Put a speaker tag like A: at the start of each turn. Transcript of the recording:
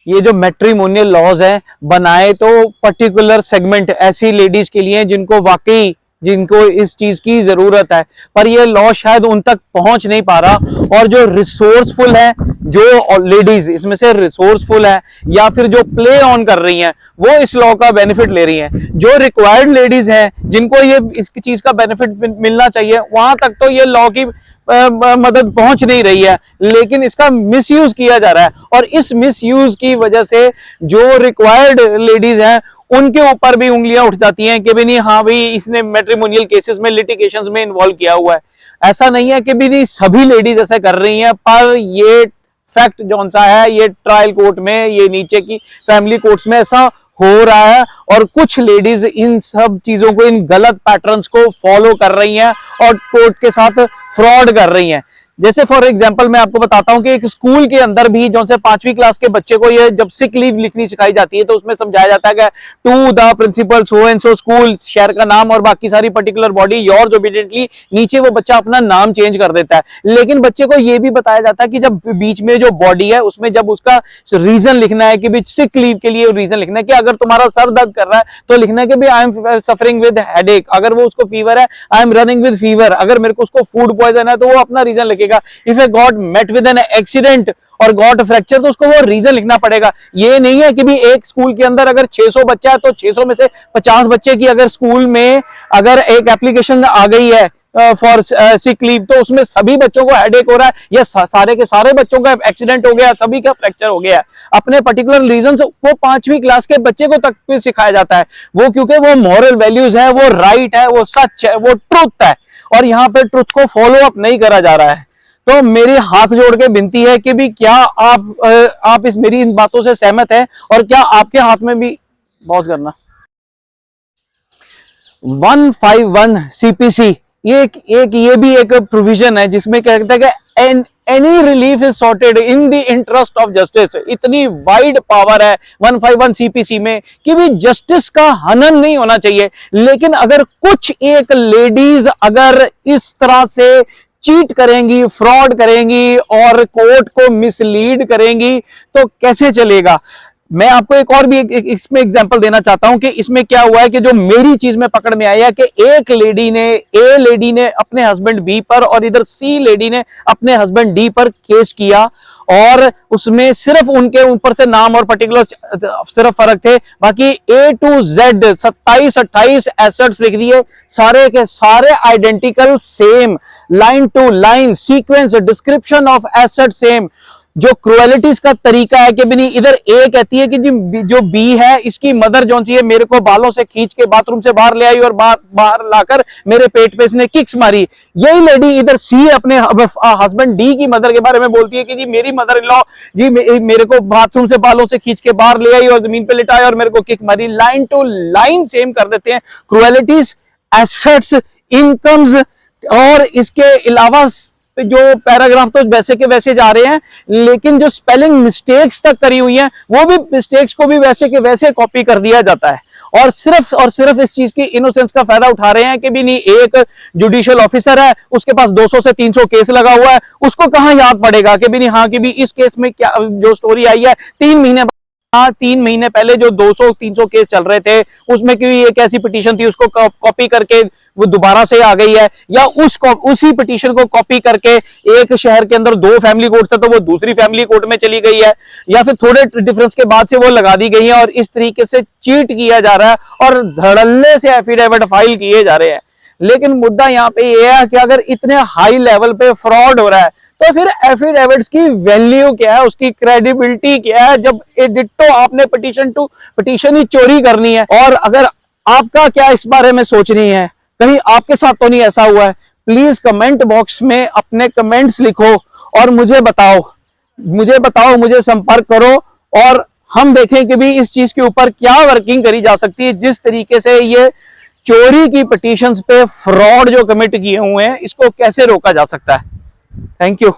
A: ये जो matrimonial laws हैं बनाए तो पर्टिकुलर सेगमेंट ऐसी लेडीज के लिए जिनको वाकई जिनको इस चीज की जरूरत है, पर ये लॉ शायद उन तक पहुंच नहीं पा रहा। और जो रिसोर्सफुल है, जो लेडीज इसमें से रिसोर्सफुल है या फिर जो प्ले ऑन कर रही हैं, वो इस लॉ का बेनिफिट ले रही हैं। जो रिक्वायर्ड लेडीज हैं जिनको ये इसकी चीज का बेनिफिट मिलना चाहिए, वहां तक तो ये लॉ की मदद पहुंच नहीं रही है, लेकिन इसका मिसयूज किया जा रहा है। और इस मिसयूज की वजह से जो रिक्वायर्ड लेडीज हैं उनके ऊपर भी उंगलियां उठ जाती हैं कि भी नहीं, हाँ भाई इसने मैट्रिमोनियल केसेस में, लिटिगेशंस में इन्वॉल्व किया हुआ है। ऐसा नहीं है कि भी नहीं सभी लेडीज ऐसा कर रही हैं, पर ये फैक्ट जौन सा है, ये ट्रायल कोर्ट में, ये नीचे की फैमिली कोर्ट्स में ऐसा हो रहा है। और कुछ लेडीज इन सब चीजों को, इन गलत पैटर्न्स को फॉलो कर रही हैं और कोर्ट के साथ फ्रॉड कर रही हैं। जैसे फॉर एग्जांपल मैं आपको बताता हूं कि एक स्कूल के अंदर भी जो से 5वीं क्लास के बच्चे को ये जब सिक लीव लिखनी सिखाई जाती है तो उसमें समझाया जाता है कि to the principal so and so school, शहर का नाम और बाकी सारी पर्टिकुलर बॉडी, योर्स ओबीडिएंटली, नीचे वो बच्चा अपना नाम चेंज कर देता है। लेकिन बच्चे को ये भी बताया जाता है कि जब बीच में जो बॉडी है उसमें जब उसका रीजन लिखना है कि सिक लीव के लिए रीजन लिखना है कि अगर तुम्हारा सर दर्द कर रहा है तो लिखना है कि भाई I am suffering with headache, अगर वो उसको फीवर है I am running with fever, अगर मेरे को उसको फूड पॉइजन है तो वो अपना रीजन लिखेगा। If A got met with an accident और गॉट फ्रैक्चर तो उसको वो रीजन लिखना पड़ेगा। ये नहीं है कि भी एक स्कूल के अंदर अगर 600 बच्चा है तो 600 में से 50 बच्चे की अगर स्कूल में अगर एक एप्लीकेशन आ गई है फॉर सिक लीव तो उसमें सभी बच्चों को हेडेक हो रहा है या सारे के सारे बच्चों का एक्सीडेंट हो गया, सभी का फ्रैक्चर हो गया। अपने पर्टिकुलर रीजन वो 5वीं क्लास के बच्चे को तक भी सिखाया जाता है, वो क्योंकि वो मॉरल वैल्यूज है, वो राइट है, वो सच है, वो ट्रुथ है, और यहाँ पे ट्रुथ को फॉलो अप नहीं करा जा रहा है। तो मेरी हाथ जोड़ के विनती है कि भी क्या आप इस मेरी इन बातों से सहमत हैं और क्या आपके हाथ में भी पॉज करना 151 CPC ये भी एक प्रोविजन है जिसमें कहता है कि any relief is sorted in the interest of justice. इतनी वाइड पावर है 151 CPC में कि भी जस्टिस का हनन नहीं होना चाहिए। लेकिन अगर कुछ एक लेडीज अगर इस तरह से चीट करेंगी, फ्रॉड करेंगी और कोर्ट को मिसलीड करेंगी तो कैसे चलेगा। मैं आपको एक और भी इसमें एग्जांपल देना चाहता हूं कि इसमें क्या हुआ है कि जो मेरी चीज में पकड़ में आया कि एक लेडी ने अपने हस्बैंड बी पर और इधर सी लेडी ने अपने हस्बैंड डी पर केस किया और उसमें सिर्फ उनके ऊपर से नाम और पर्टिकुलर सिर्फ फर्क थे, बाकी A to Z 27-28 एसेट्स लिख दिए, सारे के सारे identical, same line to line sequence, description of asset same. जो क्रुएलिटीज का तरीका है कि भी नहीं, इधर ए कहती है कि जी जो बी है इसकी मदर जो सी है मेरे को बालों से खींच के बाथरूम से बाहर ले आई और बाहर लाकर मेरे पेट पे इसने किक्स मारी। यही लेडी इधर सी अपने हस्बैंड डी की मदर के बारे में बोलती है कि जी मेरी मदर इन लॉ जी मेरे को बाथरूम से बालों से खींच के बाहर ले आई और जमीन पे लिटाया और मेरे को किक मारी। लाइन टू लाइन सेम कर देते हैं क्रुएलिटीज, एसेट्स, इनकम्स, और इसके अलावा जो पैराग्राफ तो वैसे के वैसे जा रहे हैं, लेकिन जो स्पेलिंग मिस्टेक्स तक करी हुई हैं वो भी मिस्टेक्स को भी वैसे के वैसे कॉपी कर दिया जाता है। और सिर्फ इस चीज की इनोसेंस का फायदा उठा रहे हैं कि भी नहीं, एक जुडिशियल ऑफिसर है उसके पास 200 से 300 केस लगा हुआ है, उसको कहां याद पड़ेगा कि भी नहीं हाँ कि भी इस केस में क्या जो स्टोरी आई है 3 महीने पहले जो 200-300 केस चल रहे थे उसमें कोई एक ऐसी पिटीशन थी उसको कॉपी करके वो दोबारा से आ गई है, या उसी पिटीशन को कॉपी करके एक शहर के अंदर 2 फैमिली कोर्ट से तो वो दूसरी फैमिली कोर्ट में चली गई है, या फिर थोड़े डिफरेंस के बाद से वो लगा दी गई है। और इस तरीके से चीट किया जा रहा है और धड़ल्ले से एफिडेविट फाइल किए जा रहे हैं। लेकिन मुद्दा यहाँ पे ये है कि अगर इतने हाई लेवल पे फ्रॉड हो रहा है तो फिर एफिडेविट्स की वैल्यू क्या है, उसकी क्रेडिबिलिटी क्या है, जब डिट्टो आपने पिटीशन ही चोरी करनी है। और अगर आपका क्या इस बारे में सोच रही है, कहीं आपके साथ तो नहीं ऐसा हुआ है, प्लीज कमेंट बॉक्स में अपने कमेंट्स लिखो और मुझे बताओ, मुझे संपर्क करो और हम देखें कि भी इस चीज के ऊपर क्या वर्किंग करी जा सकती है। जिस तरीके से ये चोरी की पिटीशंस पे फ्रॉड जो कमिट किए हुए हैं इसको कैसे रोका जा सकता है। Thank you.